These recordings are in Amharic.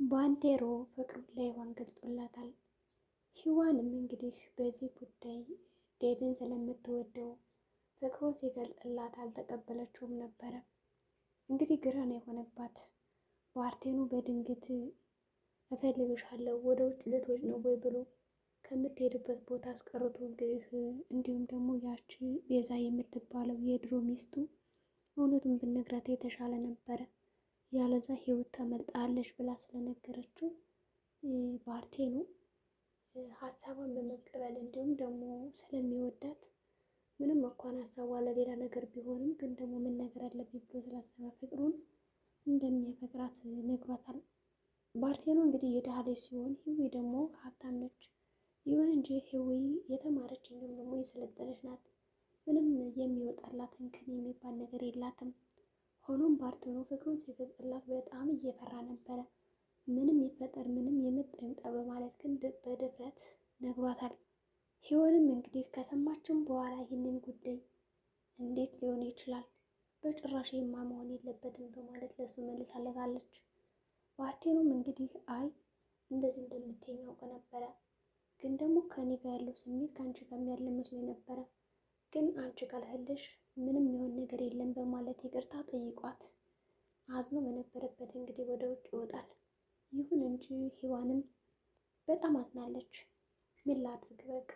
ባንቴሮ ፍቅሩን ለሔዋን ገልጦላታል። ሔዋንም እንግዲህ በዚህ ጉዳይ ዴቭን ስለምትወደው ፍቅሩን ሲገልጥላት አልተቀበለችውም ነበረ። እንግዲህ ግራ ነው የሆነባት። ባርቴኑ በድንገት እፈልግሻለሁ ወደ ውጭ ልትወጪ ነው ወይ ብሎ ከምትሄድበት ቦታ አስቀርቶ እንግዲህ እንዲሁም ደግሞ ያቺ ቤዛ የምትባለው የድሮ ሚስቱ እውነቱን ብነግራት የተሻለ ነበረ፣ ያለዛ ህይወት ታመልጣለች ብላ ስለነገረችው ባርቴኑ ሀሳቧን በመቀበል እንዲሁም ደግሞ ስለሚወዳት ምንም እንኳን ሀሳቧ ለሌላ ነገር ቢሆንም ግን ደግሞ ምን ነገር አለብኝ ብሎ ስላሰበ ፍቅሩን እንደሚያፈቅራት ነግሯታል። ባርቴኑ እንግዲህ የድሃ ልጅ ሲሆን ህዊ ደግሞ ሀብታም ነች። ይሁን እንጂ ህዊ የተማረች እንዲሁም ደግሞ የሰለጠነች ናት። ምንም የሚወጣላት እንከን የሚባል ነገር የላትም። ሆኖም ባርቴኑ ፍቅሩን ሲገልጽላት በጣም እየፈራ ነበረ። ምንም ይፈጠር ምንም የመጣ ይምጣ በማለት ግን በድፍረት ነግሯታል። ሔዋንም እንግዲህ ከሰማችን በኋላ ይህንን ጉዳይ እንዴት ሊሆን ይችላል? በጭራሽ የማ መሆን የለበትም በማለት ለሱ መልሳለታለች። ባርቴኑም እንግዲህ አይ እንደዚህ እንደምትይኝ አውቅ ነበረ፣ ግን ደግሞ ከኔ ጋር ያለው ስሜት ከአንቺ ጋር ያለ መስሎኝ ነበረ፣ ግን አንቺ ካልሄድሽ ምንም የሆን ነገር የለም በማለት ይቅርታ ጠይቋት አዝኖ በነበረበት እንግዲህ ወደ ውጭ ይወጣል። ይሁን እንጂ ሔዋንም በጣም አዝናለች። ምን ላድርግ በቃ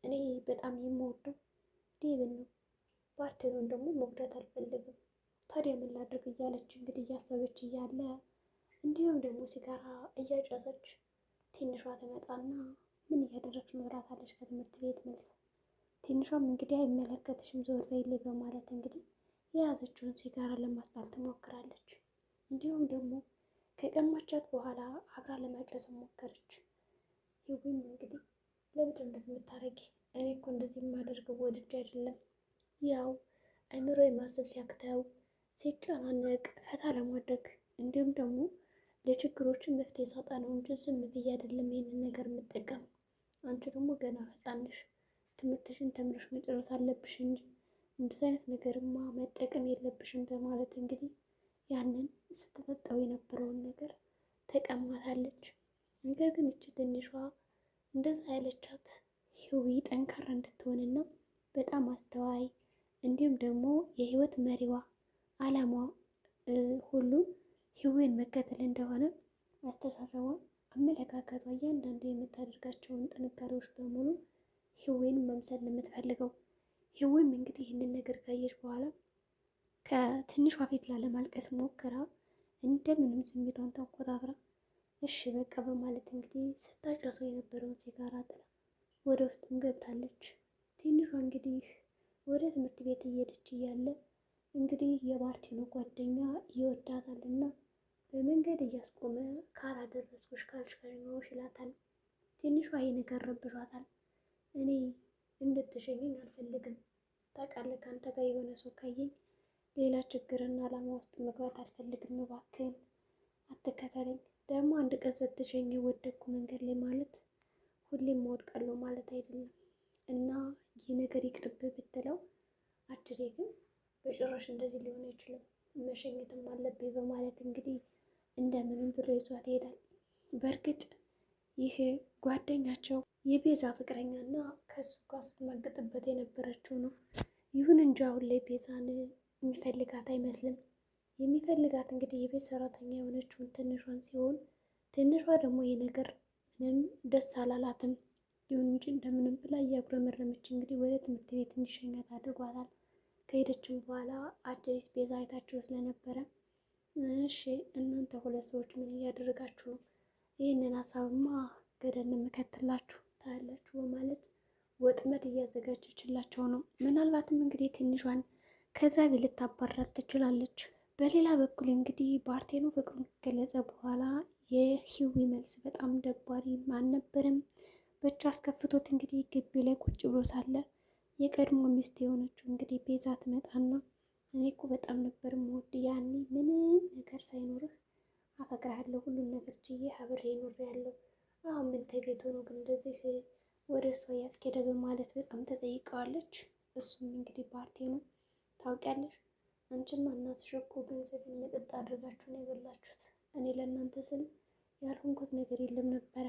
እኔ በጣም የምወደው ዴቭን ነው፣ ባርቴኑን ደግሞ መጉዳት አልፈልግም፣ ታዲያ ምን ላድርግ እያለች እንግዲህ እያሰበች እያለ እንዲሁም ደግሞ ሲጋራ እያጨሰች ትንሿ ትመጣና ምን እያደረግሽ ነው ትላታለች ከትምህርት ቤት መልስ። ትንሿም እንግዲህ አይመለከትሽም ዞር በይልኝ በማለት እንግዲህ የያዘችውን ሲጋራ ለማስጣል ትሞክራለች። እንዲሁም ደግሞ ከቀማቻት በኋላ አብራ ለማጨስ ሞከረች። ይሁን እንግዲህ ለምንድን እንደዚህ የምታረጊ? እኔ እኮ እንደዚህ የማደርገው ወድጄ አይደለም፣ ያው አእምሮ ማሰብ ሲያቅተው ሲጨናነቅ ፈታ ለማድረግ እንዲሁም ደግሞ ለችግሮችን መፍትሄ ሳጣ ነው እንጂ ዝም ብዬ አይደለም ይህንን ነገር የምጠቀም። አንቺ ደግሞ ገና ሕፃን ነሽ፣ ትምህርትሽን ተምረሽ መጨረስ አለብሽ እንጂ እንደዚህ አይነት ነገርማ መጠቀም የለብሽም በማለት እንግዲህ ያንን ስትጠጣው የነበረውን ነገር ተቀማታለች። ነገር ግን እቺ ትንሿ እንደዛ ያለቻት ህዊ ጠንካራ እንድትሆንና በጣም አስተዋይ እንዲሁም ደግሞ የህይወት መሪዋ አላማዋ ሁሉ ህዊን መከተል እንደሆነ አስተሳሰቧ፣ አመለካከቷ፣ እያንዳንዱ የምታደርጋቸውን ጥንካሬዎች በሙሉ ህዊን መምሰል ነው የምትፈልገው። ህዊም እንግዲህ ይህንን ነገር ካየች በኋላ ከትንሿ ፊት ላለማልቀስ ሞክራ እንደምንም ስሜቷን ተቆጣጥራ እሺ በቃ በማለት እንግዲህ ስታጨሰው የነበረውን ሲጋራ ጥላ ወደ ውስጥም ገብታለች። ትንሿ እንግዲህ ወደ ትምህርት ቤት እየሄደች እያለ እንግዲህ የባርቴኑ ጓደኛ ይወዳታል እና በመንገድ እያስቆመ ካላደረስኩሽ ካልሽከረመውሽ ይላታል። ትንሿ ይህ ነገር ረብሿታል። እኔ እንድትሸኘኝ አልፈልግም፣ ታውቃለህ ከአንተ ጋር የሆነ ሰው ካየኝ ሌላ ችግርና ዓላማ ውስጥ መግባት አልፈልግም፣ እባክህን አትከተለኝ። ደግሞ አንድ ቀን ስትሸኝ ወደቅኩ መንገድ ላይ ማለት ሁሌም እወድቃለሁ ማለት አይደለም እና ይህ ነገር ይቅርብህ ብትለው አጅሬ ግን በጭራሽ እንደዚህ ሊሆን አይችልም፣ መሸኘትም አለብኝ በማለት እንግዲህ እንደምንም ብሎ ይዟት ይሄዳል። በእርግጥ ይህ ጓደኛቸው የቤዛ ፍቅረኛ እና ከሱ ጋር ስትማግጥበት የነበረችው ነው። ይሁን እንጂ አሁን ላይ ቤዛን የሚፈልጋት አይመስልም። የሚፈልጋት እንግዲህ የቤት ሰራተኛ የሆነችውን ትንሿን ሲሆን ትንሿ ደግሞ ይህ ነገር ምንም ደስ አላላትም። ይሁን እንጂ እንደምንም ብላ እያጉረመረመች እንግዲህ ወደ ትምህርት ቤት እንዲሸኛት አድርጓታል። ከሄደችም በኋላ አጀሪት ቤዛ አይታችሁ ስለነበረ እሺ እናንተ ሁለት ሰዎች ምን እያደረጋችሁ ነው? ይህንን ሀሳብማ ገደል የምከትላችሁ ታያላችሁ በማለት ወጥመድ እያዘጋጀችላቸው ነው። ምናልባትም እንግዲህ ትንሿን ከዛ ቤት ልታባራት ትችላለች። በሌላ በኩል እንግዲህ ባርቴኑ ፍቅሩን ከገለጸ በኋላ የህዊ መልስ በጣም ደባሪ አልነበረም። ብቻ አስከፍቶት እንግዲህ ግቢ ላይ ቁጭ ብሎ ሳለ የቀድሞ ሚስት የሆነችው እንግዲህ ቤዛ ትመጣና እኔ እኮ በጣም ነበር የምወድ ያኔ ምንም ነገር ሳይኖርህ አፈቅርሃለሁ፣ ሁሉን ነገር ችዬ አብሬ ኖሬያለሁ። አሁን ምን ተገኝቶ ነው ግን እንደዚህ ወደ እሷ እያስኬደ በማለት በጣም ተጠይቀዋለች። እሱም እንግዲህ ባርቴኑ ታውቂያለሽ፣ አንቺና እናትሽ እኮ ገንዘብን መጠጥ አድርጋችሁ ነው የበላችሁት። እኔ ለእናንተ ስል ያልሆንኩት ነገር የለም ነበረ፣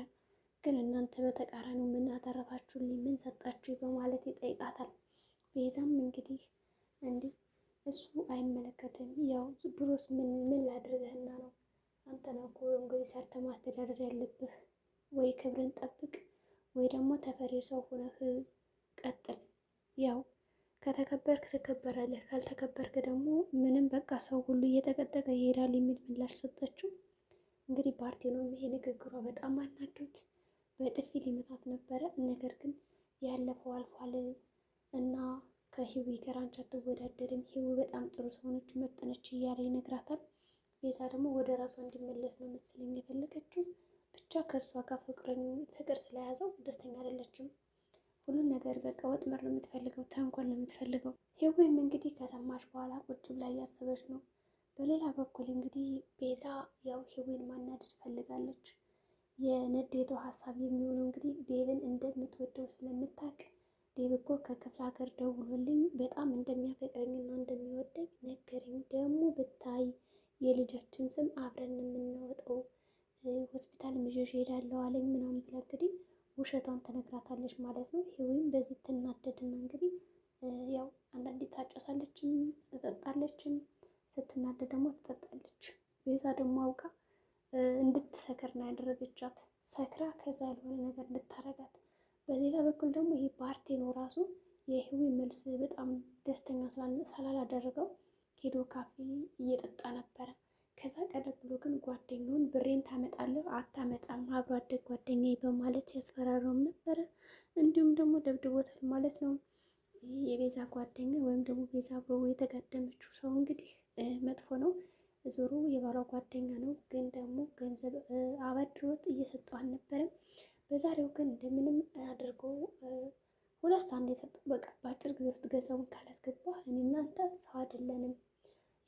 ግን እናንተ በተቃራኒው ምን አተረፋችሁልኝ? ምን ሰጣችሁ? በማለት ይጠይቃታል። ቤዛም እንግዲህ እንዲህ እሱ አይመለከትም፣ ያው ድሮስ ምን ላድርገህና ነው? አንተ ነው እኮ እንግዲህ ሰርተህ ማስተዳደር ያለብህ፣ ወይ ክብርን ጠብቅ ወይ ደግሞ ተፈሪ ሰው ሆነህ ቀጥል። ያው ከተከበርክ ትከበራለህ፣ ካልተከበርክ ደግሞ ምንም በቃ ሰው ሁሉ እየተቀጠቀ ይሄዳል የሚል ምላሽ ሰጠችው። እንግዲህ ባርቴኖም ይሄ ንግግሯ በጣም አናዶት በጥፊ ሊመታት ነበረ። ነገር ግን ያለፈው አልፏል እና ከህዊ ጋር አንቺ አትወዳደርም፣ ህዊ በጣም ጥሩ ሰውነች መጠነች እያለ ይነግራታል። ቤዛ ደግሞ ወደ ራሷ እንዲመለስ ነው መሰለኝ የፈለገችው። ብቻ ከእሷ ጋር ፍቅር ስለያዘው ደስተኛ አይደለችም። ሁሉን ነገር በቃ ወጥመድ ነው የምትፈልገው፣ ተንኮል ነው የምትፈልገው። ህዊም እንግዲህ ከሰማች በኋላ ቁጭ ብላ እያሰበች ነው። በሌላ በኩል እንግዲህ ቤዛ ያው ህዊን ማናደድ ፈልጋለች። የንዴቷ ሀሳብ የሚሆነው እንግዲህ ዴቭን እንደምትወደው ስለምታውቅ ዴቭ እኮ ከክፍለ ሀገር ደውሎልኝ በጣም እንደሚያፈቅረኝና እንደሚወደኝ ነገረኝ። ደግሞ ብታይ የልጃችን ስም አብረን የምናወጣው ሆስፒታል ይዤሽ እሄዳለሁ አለኝ ምናምን ብላ እንግዲህ ውሸቷን ትነግራታለች ማለት ነው። ህዊም በዚህ ትናደድና እንግዲህ ያው አንዳንዴ ታጨሳለችም ትጠጣለችም፣ ስትናደድ ደግሞ ትጠጣለች። ቤዛ ደግሞ አውቃ እንድትሰክር ነው ያደረገቻት፣ ሰክራ ከዛ ያልሆነ ነገር እንድታረጋት። በሌላ በኩል ደግሞ ይሄ ባርቴኖ ራሱ የህዊ መልስ በጣም ደስተኛ ስላላደረገው ሄዶ ካፌ እየጠጣ ነበረ። ከዛ ቀደም ብሎ ግን ጓደኛውን ብሬን ታመጣለህ አታመጣም አብሮ አደግ ጓደኛዬ በማለት ያስፈራረውም ነበረ። እንዲሁም ደግሞ ደብድቦታል ማለት ነው። የቤዛ ጓደኛ ወይም ደግሞ ቤዛ አብሮ የተጋደመችው ሰው እንግዲህ መጥፎ ነው። ዞሮ የባሏ ጓደኛ ነው፣ ግን ደግሞ ገንዘብ አበድሮት እየሰጠው አልነበረም። በዛሬው ግን እንደምንም አድርጎ ሁለት ሳንድ የሰጠው። በቃ በአጭር ጊዜ ውስጥ ገንዘቡን ካላስገባ እኔ እናንተ ሰው አይደለንም፣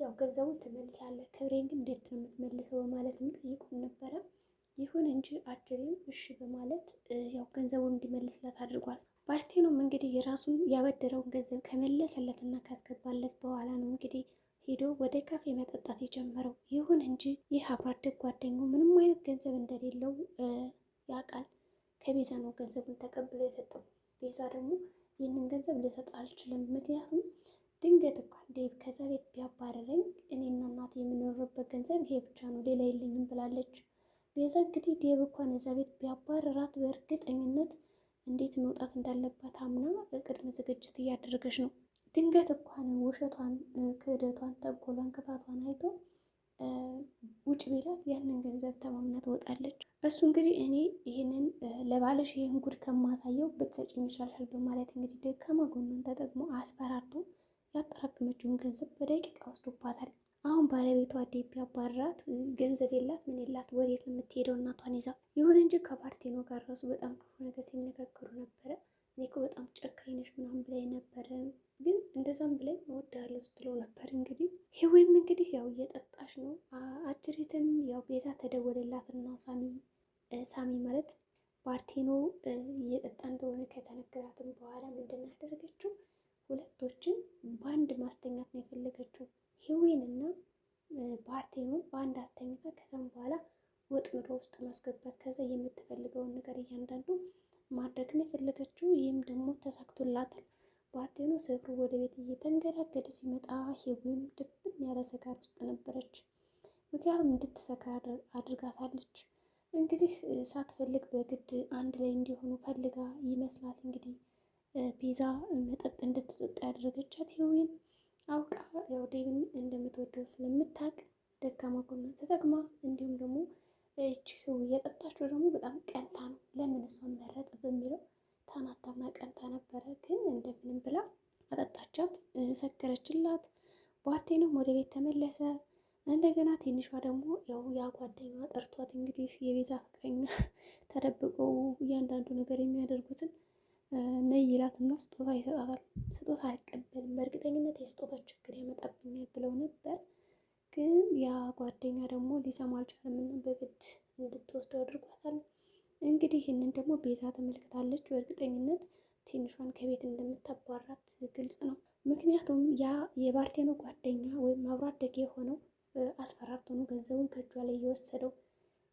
ያው ገንዘቡን ትመልሳለህ፣ ክብሬን ግን እንዴት ነው የምትመልሰው? በማለትም ጠይቆን ነበረ። ይሁን እንጂ አጅሬም እሺ በማለት ያው ገንዘቡን እንዲመልስለት አድርጓል። ባርቴኖም እንግዲህ የራሱን ያበደረውን ገንዘብ ከመለሰለት እና ካስገባለት በኋላ ነው እንግዲህ ሄዶ ወደ ካፌ መጠጣት የጀመረው። ይሁን እንጂ ይህ አብሮ አደግ ጓደኛው ምንም አይነት ገንዘብ እንደሌለው ያውቃል። ከቤዛ ነው ገንዘቡን ተቀብሎ የሰጠው። ቤዛ ደግሞ ይህንን ገንዘብ ልሰጥ አልችልም፣ ምክንያቱም ድንገት እንኳን ዴቭ ከዛ ቤት ቢያባረረኝ እኔና እናቴ የምኖርበት ገንዘብ ይሄ ብቻ ነው፣ ሌላ የለኝም ብላለች። ቤዛ እንግዲህ ዴቭ እንኳን እዛ ቤት ቢያባረራት በእርግጠኝነት እንዴት መውጣት እንዳለባት አምና ቅድመ ዝግጅት እያደረገች ነው። ድንገት እንኳን ውሸቷን፣ ክህደቷን፣ ተንኮሏን፣ ክፋቷን አይቶ ውጭ ቢላት ያንን ገንዘብ ተማምና ትወጣለች። እሱ እንግዲህ እኔ ይህንን ለባለሽ ይህን ጉድ ከማሳየው ብትሰጭኝ ይሻልሻል በማለት እንግዲህ ደካማ ጎኗን ተጠቅሞ አስፈራርቶ ያጠራቀመችውን ገንዘብ በደቂቃ ወስዶባታል። አሁን ባለቤቷ ዴቭ ቢያባርራት ገንዘብ የላት ምን የላት ወዴት ነው የምትሄደው እናቷን ይዛ? ይሁን እንጂ ከባርቴኖ ጋር ራሱ በጣም ክፉ ነገር ሲነጋገሩ ነበረ። እኔ እኮ በጣም ጨካኝ ነሽ ምናምን ብላኝ ነበረ፣ ግን እንደዛም ብላኝ እወድሃለሁ ስትለው ነበር። እንግዲህ ህዊም እንግዲህ ያው እየጠጣች ነው። አጅሪትም ያው ቤዛ ተደወለላትና ሳሚ ማለት ባርቴኖ እየጠጣ እንደሆነ ከተነገራትም በኋላ ምንድን ነው ያደረገችው? ሁለቶችን በአንድ ማስተኛት ነው የፈለገችው። ህዊን እና ባርቴኖን በአንድ አስተኝታ ከዛም በኋላ ወጥመዶ ውስጥ ማስገባት፣ ከዛ የምትፈልገውን ነገር እያንዳንዱ ማድረግ ነው የፈለገችው። ይህም ደግሞ ተሳክቶላታል። ባርቴኖ ስፍሩ ወደ ቤት እየተንገዳገደ ሲመጣ ህዊም ድብን ያለ ሰካር ውስጥ ነበረች። ምክንያቱም እንድትሰክር አድርጋታለች። እንግዲህ ሳትፈልግ በግድ አንድ ላይ እንዲሆኑ ፈልጋ ይመስላት እንግዲህ ቤዛ መጠጥ እንድትጠጣ ያደረገቻት ህዊን አውቃ ያው ዴቭን እንደምትወደው ስለምታውቅ ደካማ ጎኗን ተጠቅማ፣ እንዲሁም ደግሞ ይህች ህዊ የጠጣችው ደግሞ በጣም ቀንታ ነው። ለምን እሷን መረጥ በሚለው ታናታና ቀንታ ነበረ። ግን እንደምንም ብላ አጠጣቻት፣ ሰከረችላት። ባርቴኖም ወደ ቤት ተመለሰ። እንደገና ትንሿ ደግሞ ያው ያ ጓደኛዋ ጠርቷት እንግዲህ የቤዛ ፍቅረኛ ተደብቀው እያንዳንዱ ነገር የሚያደርጉትን ነይ ይላትና ስጦታ ይሰጣታል። ስጦታ አልቀበልም፣ በእርግጠኝነት የስጦታ ችግር ያመጣብኛል ብለው ነበር። ግን ያ ጓደኛ ደግሞ ሊሰማ አልቻለም እና በግድ እንድትወስደው አድርጓታል። እንግዲህ ይህንን ደግሞ ቤዛ ተመልክታለች። በእርግጠኝነት ትንሿን ከቤት እንደምታባራት ግልጽ ነው። ምክንያቱም ያ የባርቴኖ ጓደኛ ወይም አብሮ አደጌ የሆነው አስፈራርቶ ነው ገንዘቡን ከእጇ ላይ የወሰደው።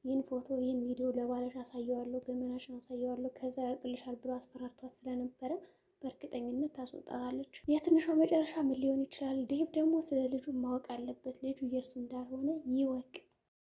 ይህን ፎቶ ይህን ቪዲዮ ለባለሽ አሳየዋለሁ፣ ገመናሽን አሳየዋለሁ፣ ከዛ ያልቅልሻል ብሎ አስፈራርቷት ስለነበረ በእርግጠኝነት ታስወጣታለች። የትንሿ መጨረሻ ምን ሊሆን ይችላል? ዴቭ ደግሞ ስለ ልጁ ማወቅ አለበት። ልጁ የእሱ እንዳልሆነ ይወቅ።